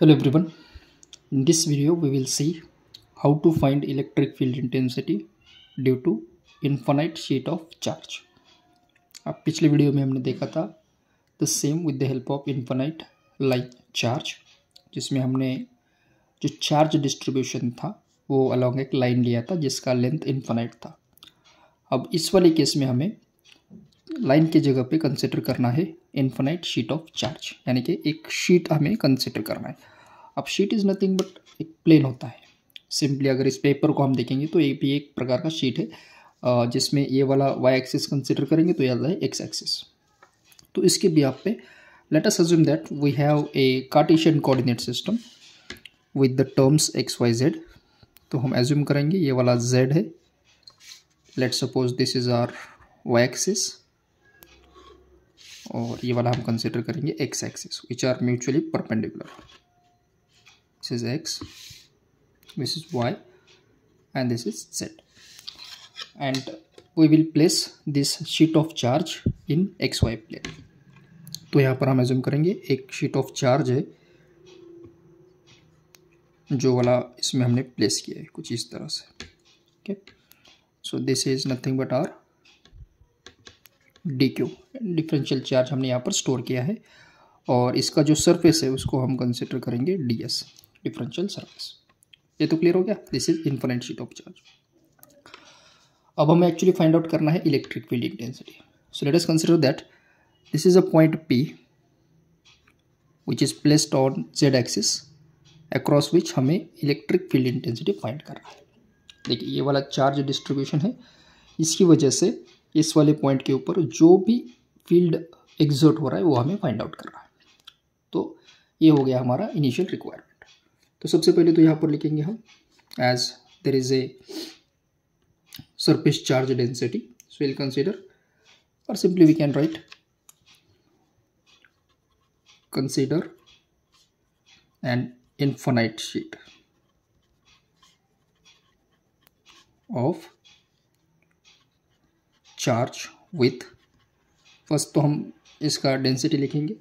Hello everyone. In this video we will see how to find electric field intensity due to infinite sheet of charge. अब पिछले video में हमने देखा था the same with the help of infinite line charge, जिसमें हमने जो charge distribution था वो अलॉन्ग एक लाइन लिया था जिसका लेंथ इन्फिनाइट था। अब इस वाले केस में हमें लाइन की जगह पे कंसिडर करना है इन्फिनाइट शीट ऑफ चार्ज, यानी कि एक शीट हमें कंसिडर करना है। अब शीट इज़ नथिंग बट एक प्लेन होता है। सिंपली अगर इस पेपर को हम देखेंगे तो ये भी एक प्रकार का शीट है, जिसमें ये वाला वाई एक्सिस कंसिडर करेंगे तो ये वाला है एक्स एक्सिस। तो इसके बिहाफ पे let us assume that we have a cartesian coordinate system with the terms X Y Z. तो हम एज्यूम करेंगे ये वाला जेड है, let suppose this is our Y axis, और ये वाला हम कंसिडर करेंगे X axis which are mutually perpendicular. This is X, this is Y and this is Z, and we will place this sheet of charge in X Y plane. तो यहाँ पर हम assume करेंगे एक शीट ऑफ चार्ज है जो वाला इसमें हमने प्लेस किया है कुछ इस तरह से। Okay, so this is nothing but our d Q, differential charge हमने यहाँ पर स्टोर किया है, और इसका जो सरफेस है उसको हम कंसिडर करेंगे डी एस, डिफरेंशियल सरफेस। ये तो क्लियर हो गया। This is infinite sheet of charge. अब हमें एक्चुअली फाइंड आउट करना है electric field intensity. So let us consider that this is a point P which is placed on Z axis across which हमें electric field intensity find करना है। देखिए ये वाला चार्ज डिस्ट्रीब्यूशन है, इसकी वजह से इस वाले पॉइंट के ऊपर जो भी फील्ड एग्जर्ट हो रहा है वो हमें फाइंड आउट करना है। तो ये हो गया हमारा इनिशियल रिक्वायरमेंट। तो सबसे पहले तो यहाँ पर लिखेंगे हम as there is a surface charge density, so will consider, और simply we can write consider an infinite sheet of charge with, first तो हम इसका डेंसिटी लिखेंगे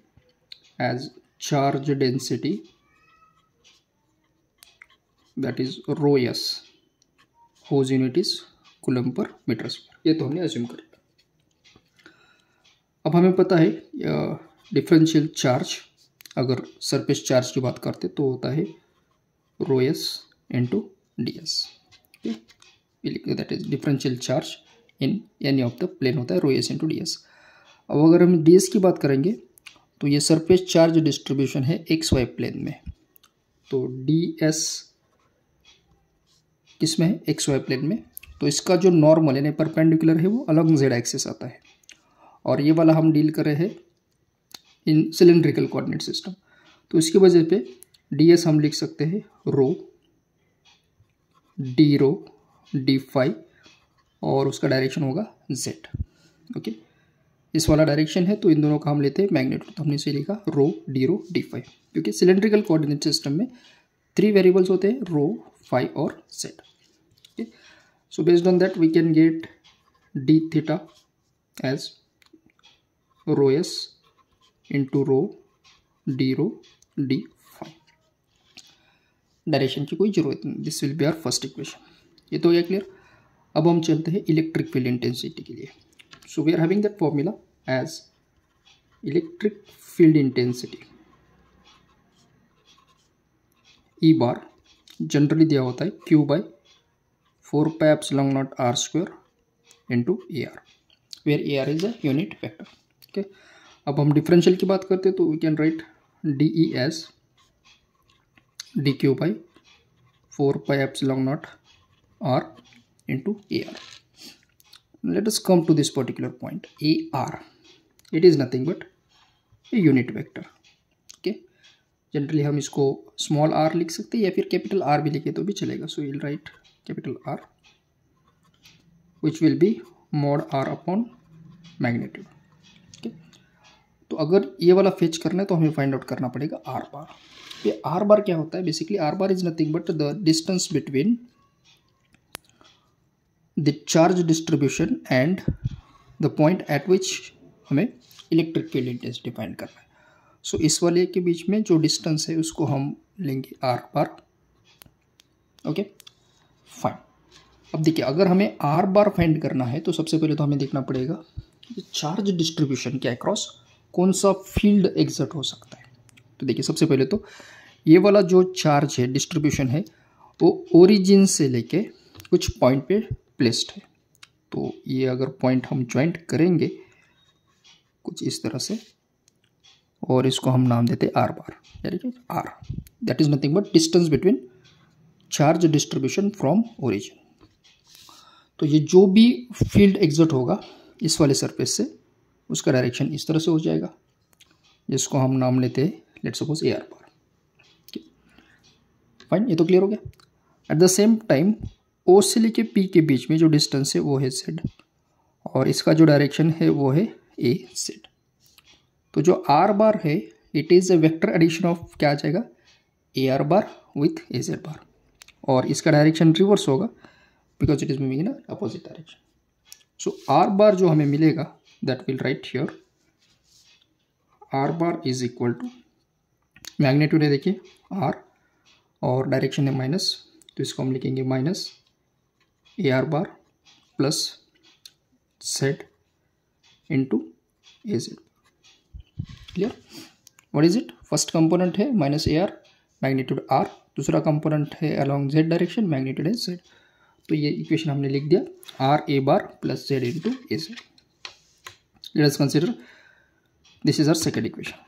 as charge density that is rho s, whose unit is coulomb per metre square. ये तो हमने assume कर लिया। अब हमें पता है डिफरेंशियल चार्ज, अगर सरफेस चार्ज की बात करते तो होता है rho s into d s. That is differential charge in any of the plane होता है rho s into d s. अब अगर हम डी एस की बात करेंगे तो ये सरफेस चार्ज डिस्ट्रीब्यूशन है एक्स वाई प्लेन में, तो डी एस किसमें है, एक्स वाई प्लेन में। तो इसका जो नॉर्मल यानी परपेंडिकुलर है वो अलग जेड एक्सिस आता है, और ये वाला हम डील कर रहे हैं इन सिलेंड्रिकल कोऑर्डिनेट सिस्टम। तो इसकी वजह पे डी एस हम लिख सकते हैं रो डी फाई, और उसका डायरेक्शन होगा जेड। ओके, इस वाला डायरेक्शन है तो इन दोनों का हम लेते हैं मैग्नीट्यूड, तो हमने इसे लिखा रो डी फाई, क्योंकि सिलेंड्रिकल कोऑर्डिनेट सिस्टम में 3 वेरिएबल्स होते हैं, रो, फाई और Z. Okay, so based on that we can get d theta as rho s into rho d phi. Direction की कोई जरूरत नहीं, this will be our first equation. ये तो हो गया क्लियर। अब हम चलते हैं इलेक्ट्रिक फील्ड इंटेंसिटी के लिए। So we are having that formula as electric field intensity E bar generally दिया होता है Q by 4 pi epsilon nought R square into A R, where A R is a unit vector. Okay, अब हम differential की बात करते हैं तो we can write d E as d Q by 4 pi epsilon nought R into AR. Let us come to this particular point AR. It is nothing but a unit vector. Okay, generally हम इसको small r लिख सकते हैं या फिर capital R भी लिखे तो भी चलेगा। सो will right capital R which will be mod R upon magnitude. Okay, तो अगर ये वाला फेच करना है तो हमें फाइंड आउट करना पड़ेगा R बार। ये R बार क्या होता है, basically R bar is nothing but the distance between the charge distribution and the point eight विच हमें इलेक्ट्रिक फील्ड इंटेंसिटी फाइंड करना है। सो इस वाले के बीच में जो डिस्टेंस है उसको हम लेंगे आर बार। Okay fine. अब देखिए, अगर हमें आर बार फाइंड करना है तो सबसे पहले तो हमें देखना पड़ेगा चार्ज डिस्ट्रीब्यूशन के अक्रॉस कौन सा फील्ड एग्जर्ट हो सकता है। तो देखिए, सबसे पहले तो ये वाला जो चार्ज है, डिस्ट्रीब्यूशन है, वो ओरिजिन से लेके कुछ पॉइंट पे प्लेस्ड है। तो ये अगर पॉइंट हम ज्वाइंट करेंगे कुछ इस तरह से, और इसको हम नाम देते आर बार, यानी कि R, that is nothing but distance between charge distribution from origin. तो ये जो भी फील्ड एग्जर्ट होगा इस वाले सरफेस से, उसका डायरेक्शन इस तरह से हो जाएगा, जिसको हम नाम लेते हैं let's suppose A r bar. Fine, ये तो क्लियर हो गया। एट द सेम टाइम ओ से लेके पी के बीच में जो डिस्टेंस है वो है जेड, और इसका जो डायरेक्शन है वो है ए जेड। तो जो आर बार है it is a vector addition of क्या आ जाएगा, a r bar with a z bar, और इसका डायरेक्शन रिवर्स होगा because it is moving in opposite direction. So r bar जो हमें मिलेगा that will write here r bar is equal to, magnitude है देखिए आर और डायरेक्शन है माइनस, तो इसको हम लिखेंगे minus a r bar plus z into A z. Clear? What is it? First component है minus a r, magnitude r, दूसरा कंपोनेंट है अलॉन्ग जेड डायरेक्शन, मैग्नीट्यूड है जेड। तो ये इक्वेशन हमने लिख दिया, r a bar plus z into A z. Let us consider this is our second equation.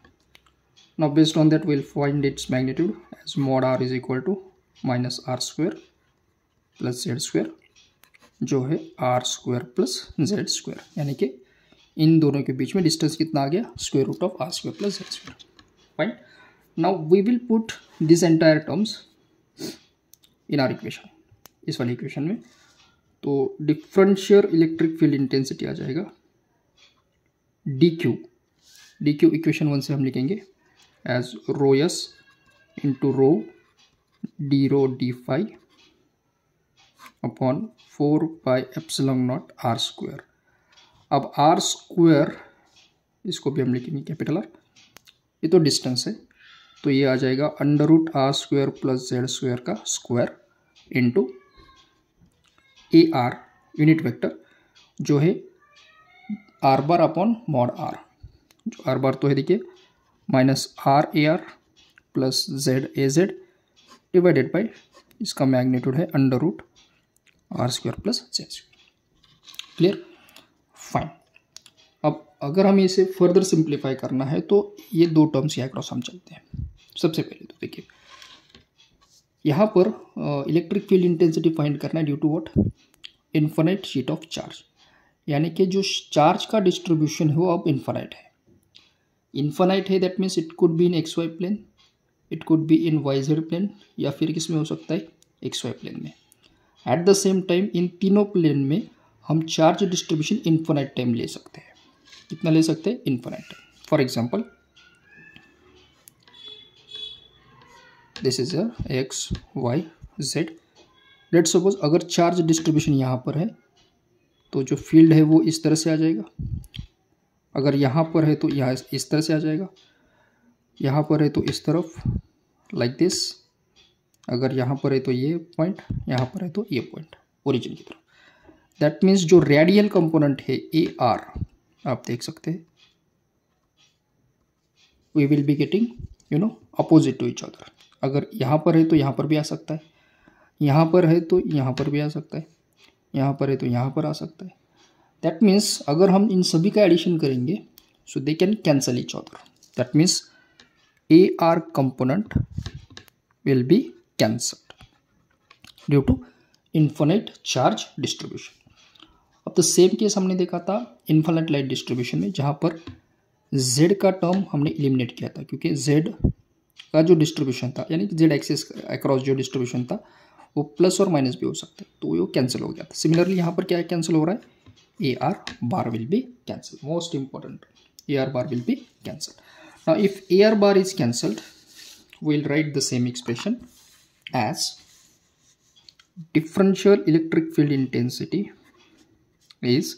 Now based on that we'll find its magnitude as mod r is equal to minus R square plus Z square, जो है R square plus Z square, यानी कि इन दोनों के बीच में distance कितना आ गया, square root of R square plus Z square. Fine, now we will put this entire terms in our equation, इस वाली इक्वेशन में। तो डिफरेंशियल इलेक्ट्रिक फील्ड इंटेंसिटी आ जाएगा d Q. D Q equation 1 से हम लिखेंगे as rho s into rho d phi upon 4 pi epsilon nought R square. अब आर स्क्वायर इसको भी हम लिखेंगे कैपिटल आर, ये तो डिस्टेंस है, तो ये आ जाएगा under root r square plus Z square का स्क्वायर इंटू ए आर यूनिट वेक्टर, जो है r bar upon mod r. जो आर बार तो है देखिए minus r a r plus z a z divided by इसका मैग्नीट्यूड है under root r square plus Z square. Clear? Fine. अब अगर हमें इसे फर्दर सिंप्लीफाई करना है तो ये दो टर्म्स के अक्रॉस हम चलते हैं। सबसे पहले तो देखिए, यहाँ पर इलेक्ट्रिक फील्ड इंटेंसिटी फाइंड करना है due to what, infinite sheet of charge, यानी कि जो चार्ज का डिस्ट्रीब्यूशन है वो अब इन्फिनिट है। इन्फिनिट है that means it could be in X Y plane, it could be in Y Z plane, या फिर किस में हो सकता है, एक्स वाई प्लेन में। एट द सेम टाइम इन तीनों प्लेन में हम चार्ज डिस्ट्रीब्यूशन इन्फिनिट टाइम ले सकते हैं। कितना ले सकते हैं? Infinite time. For example this is X Y Z. Let suppose अगर चार्ज डिस्ट्रीब्यूशन यहाँ पर है तो जो फील्ड है वो इस तरह से आ जाएगा, अगर यहाँ पर है तो यहाँ इस तरह से आ जाएगा, यहाँ पर है तो इस तरफ लाइक दिस, अगर यहाँ पर है तो ये पॉइंट, यहाँ पर है तो ये पॉइंट ओरिजिन की तरफ। दैट मीन्स जो रेडियल कंपोनेंट है ए आर, आप देख सकते हैं we will be getting opposite to each other. अगर यहाँ पर है तो यहाँ पर भी आ सकता है, यहाँ पर है तो यहाँ पर भी आ सकता है, यहाँ पर है तो यहाँ पर आ सकता है। दैट मीन्स अगर हम इन सभी का एडिशन करेंगे so they can cancel each other. That means a r component will be cancelled due to infinite charge distribution. अब तो सेम केस हमने देखा था इन्फिनिट लाइट डिस्ट्रीब्यूशन में, जहाँ पर z का टर्म हमने एलिमिनेट किया था, क्योंकि z का जो डिस्ट्रीब्यूशन था यानी कि z एक्सिस अक्रॉस जो डिस्ट्रीब्यूशन था वो प्लस और माइनस भी हो सकता है, तो वो कैंसिल हो गया था। सिमिलरली यहाँ पर क्या कैंसिल हो रहा है, A r bar will be cancel. Most important, A r bar will be cancel. Now if A r bar is cancelled we will write the same expression as differential electric field intensity is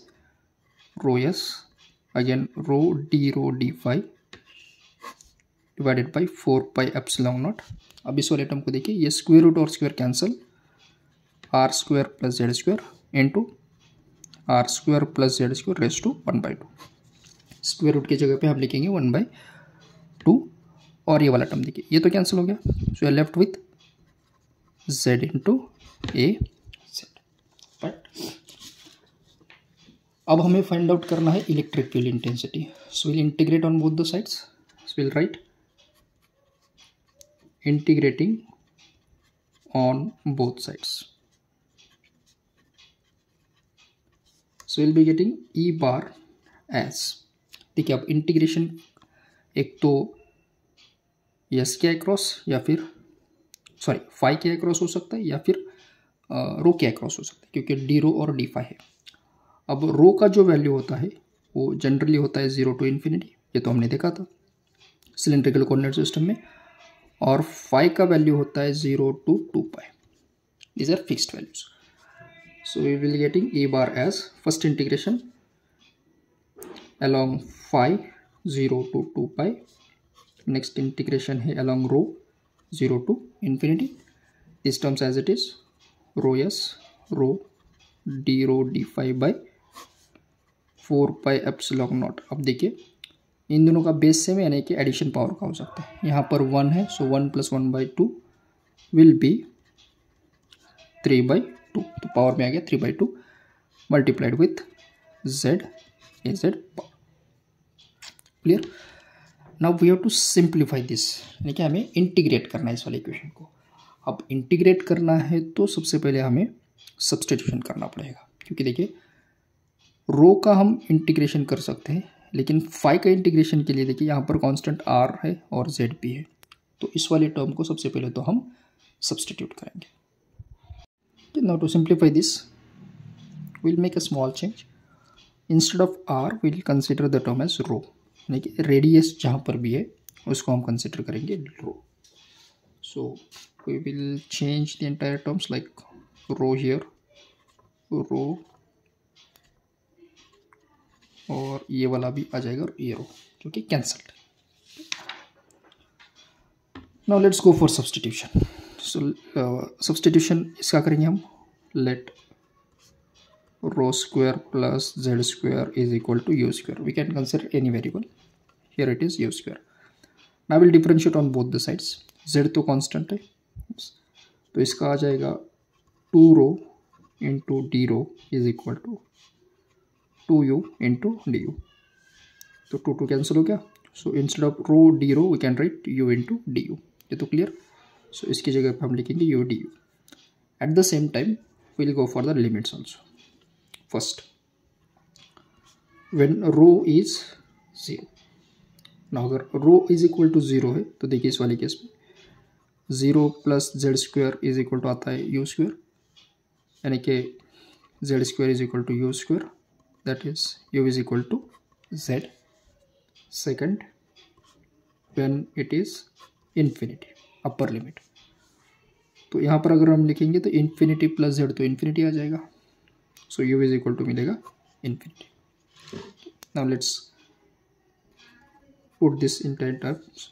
rho s, again rho d phi divided by 4 pi epsilon naught. अब इस वाले term को देखिए, ये square root और square cancel, R square plus Z square into R square plus Z square raise to 1/2। Square root की जगह पे हम लिखेंगे 1/2 और ये वाला टर्म देखिए ये तो कैंसिल हो गया, so left with z into A Z. But अब हमें फाइंड आउट करना है electric field intensity, so will integrate on both the sides, so will write integrating on both sides, so will be getting E bar as, देखिए अब integration एक तो yes के across या फिर सॉरी फाई के अक्रॉस हो सकता है या फिर रो के अक्रॉस हो सकता है, क्योंकि डी रो और डी फाई है। अब रो का जो वैल्यू होता है वो जनरली होता है 0 to इन्फिनिटी, ये तो हमने देखा था सिलेंड्रिकल कोऑर्डिनेट सिस्टम में, और फाई का वैल्यू होता है 0 to 2 pi, these are fixed values. So we will getting a bar as first integration along phi 0 to 2 pi, next integration है along rho 0 to infinity, this terms as it is rho s rho d phi by 4 pi epsilon naught। अब देखिए इन दोनों का base same यानी कि addition power का हो सकता है, यहाँ पर 1 है, सो 1 + 1/2 विल बी 3/2, तो पावर में आ गया 3/2 multiplied with z a z power. Clear? Now we have to simplify this, यानी कि हमें इंटीग्रेट करना है इस वाले इक्वेशन को। अब इंटीग्रेट करना है तो सबसे पहले हमें सब्सटीट्यूशन करना पड़ेगा, क्योंकि देखिए रो का हम इंटीग्रेशन कर सकते हैं, लेकिन फाई का इंटीग्रेशन के लिए देखिए यहाँ पर कांस्टेंट आर है और जेड भी है, तो इस वाले टर्म को सबसे पहले तो हम सब्सटीट्यूट करेंगे। Now to simplify this will make a small change, instead of r will consider the term as rho, यानी कि रेडियस जहाँ पर भी है उसको हम कंसिडर करेंगे rho. So we will change the entire terms like rho here, rho, और ये वाला भी आ जाएगा और ये रो जो कि cancelled. Now let's go for substitution. So substitution इसका करेंगे हम, late rho square plus z square is equal to u square, we can consider any variable, here it is u square। now we'll differentiate on both the sides, z तो constant है, तो इसका आ जाएगा 2 rho into d rho is equal to 2u into du, तो 2 cancel हो गया, so instead of rho d rho we can write u into du, ये तो क्लियर। so इसकी जगह पर हम लिखेंगे u du। at the same time we'll go for the limits also। first when rho is 0, now अगर rho is equal to 0 है तो देखिए इस वाले केस में 0 + z square is equal to आता है u स्क्वायर, यानी कि z square is equal to u square, that is u is equal to z। Second when it is infinity upper limit, तो यहाँ पर अगर हम लिखेंगे तो इन्फिनिटी प्लस z तो इन्फिनिटी आ जाएगा, सो u इज इक्वल टू मिलेगा infinity. Now let's put this in terms.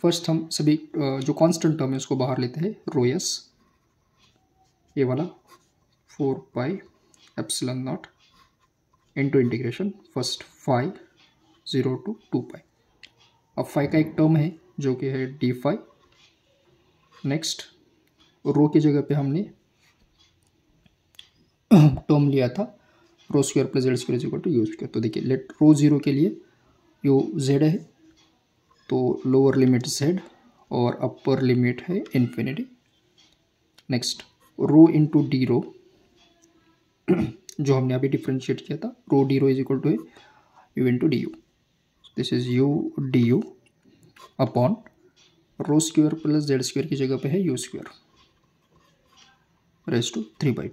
First हम सभी जो कांस्टेंट टर्म है उसको बाहर लेते हैं, रो एस ये वाला 4 pi epsilon naught into integration first phi 0 to 2 pi. अब फाई का एक टर्म है जो कि है डी फाई, नेक्स्ट रो की जगह पे हमने टर्म लिया था rho square plus Z square is equal to u square, तो देखिए लेट रो 0 के लिए यू जेड है, तो लोअर लिमिट जेड और अपर लिमिट है infinity. Next rho into d rho जो हमने अभी डिफ्रेंशिएट किया था, rho d rho is equal to u into D u, this is u d u upon rho square plus Z square की जगह पे है यू स्क्वायर रेज टू 3/2,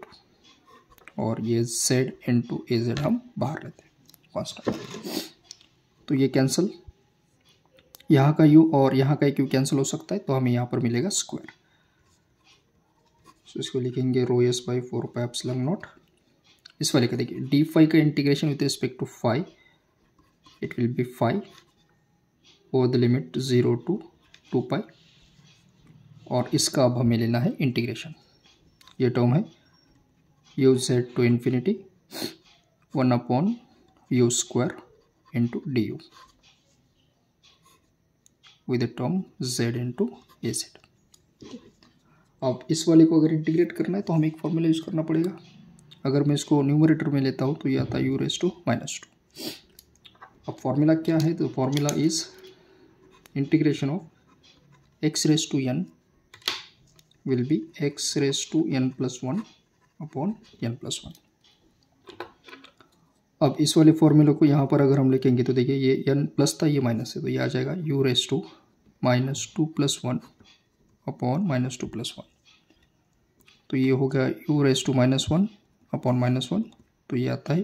और ये z इंटू ए जेड हम बाहर लेते हैं कांस्टेंट, तो ये कैंसिल, यहाँ का u और यहाँ का q कैंसिल हो सकता है, तो हमें यहाँ पर मिलेगा स्क्वायर। सो इसको लिखेंगे rho s by 4 pi epsilon naught. इस वाले का देखिए डी फाई का integration with respect to phi, it will be phi over the limit 0 to 2 pi, और इसका अब हमें लेना है इंटीग्रेशन। ये टर्म है U Z to infinity 1/u² into D U with the term z into A Z. अब इस वाले को अगर इंटीग्रेट करना है तो हमें एक फॉर्मूला यूज़ करना पड़ेगा। अगर मैं इसको न्यूमरेटर में लेता हूँ तो ये आता है u⁻²। अब फॉर्मूला क्या है? तो formula is integration of x⁻n will be x⁻n+1 upon n+1। अब इस वाले फॉर्मूले को यहाँ पर अगर हम लिखेंगे तो देखिए ये n प्लस था, ये माइनस है, तो ये आ जाएगा u⁻² अपॉन -2+1। तो ये हो गया u⁻−1 अपॉन -1, तो ये आता है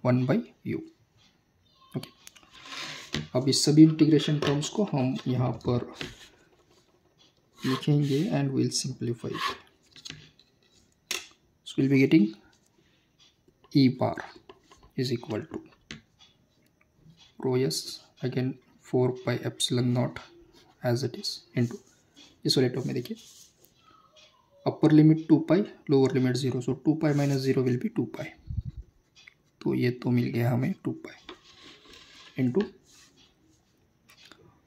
1/u। ओके, अब इस सभी इंटीग्रेशन टर्म्स को हम यहाँ पर लिखेंगे and will simplify it. So will be getting e bar is equal to rho s again 4 pi epsilon naught as it is into इस वाले टर्म में देखिए upper limit 2 pi, lower limit 0, so 2 pi minus 0 will be 2 पाई। तो ये तो मिल गया हमें 2 pi into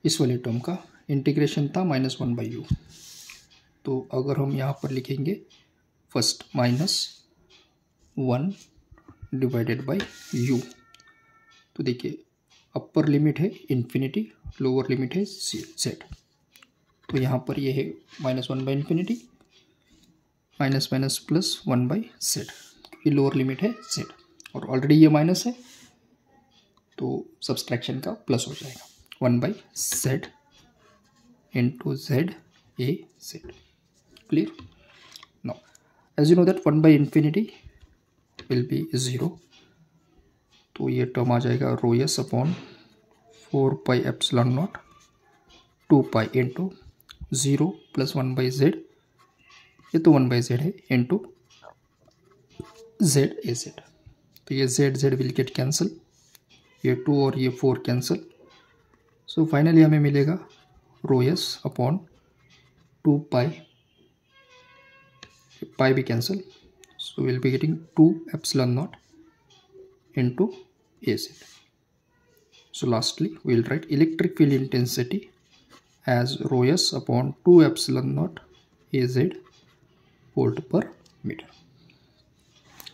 इस वाले टर्म का इंटीग्रेशन था -1/u। तो अगर हम यहाँ पर लिखेंगे फर्स्ट -1 डिवाइडेड बाय u, तो देखिए अपर लिमिट है इन्फिनिटी, लोअर लिमिट है z। तो यहाँ पर ये है -1/∞, माइनस माइनस प्लस 1/z, क्योंकि लोअर लिमिट है z और ऑलरेडी ये माइनस है तो सब्सट्रैक्शन का प्लस हो जाएगा 1/z into z a z। Clear? Now as you know that 1/∞ will be 0, तो ये टर्म आ जाएगा rho s upon 4 pi epsilon naught 2 pi into 0 plus 1/z, ये तो 1/z है, इंटू z a z। तो ये z विल गेट कैंसिल, ये 2 और ये 4 कैंसिल। सो फाइनली हमें मिलेगा रो s अपॉन 2 पाई भी cancel, so will be getting 2 epsilon naught into a z। So lastly we will write electric field intensity as rho s upon 2 epsilon naught az volt per meter।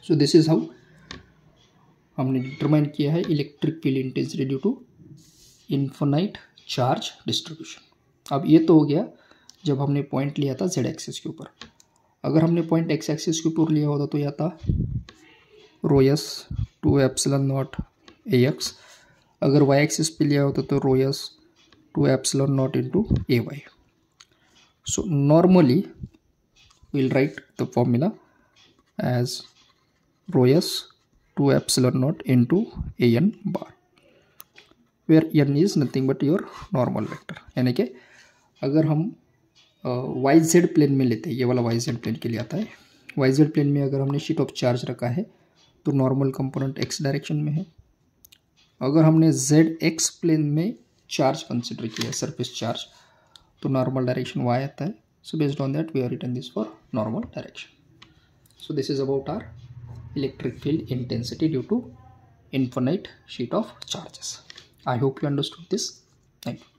So this is how हमने determine किया है electric field intensity due to infinite charge distribution. अब ये तो हो गया जब हमने पॉइंट लिया था z एक्सिस के ऊपर। अगर हमने पॉइंट x एक्सिस के ऊपर लिया होता तो यह था रो s 2 एप्सिलॉन नॉट ax। अगर y एक्सिस पे लिया होता तो रो s 2 epsilon naught into ay। So normally we'll write the formula as rho s 2 epsilon naught into an bar, where n is nothing but your normal vector। यानी कि अगर हम yz plane में लेते हैं, ये वाला yz प्लेन के लिए आता है, yz प्लेन में अगर हमने शीट ऑफ चार्ज रखा है तो नॉर्मल कंपोनेंट x डायरेक्शन में है। अगर हमने zx प्लेन में चार्ज कंसिडर किया है, सरफेस चार्ज, तो नॉर्मल डायरेक्शन y आता है। So based on that we are written this for normal direction. So this is about our electric field intensity due to infinite sheet of charges। I hope you understood this. Thank you.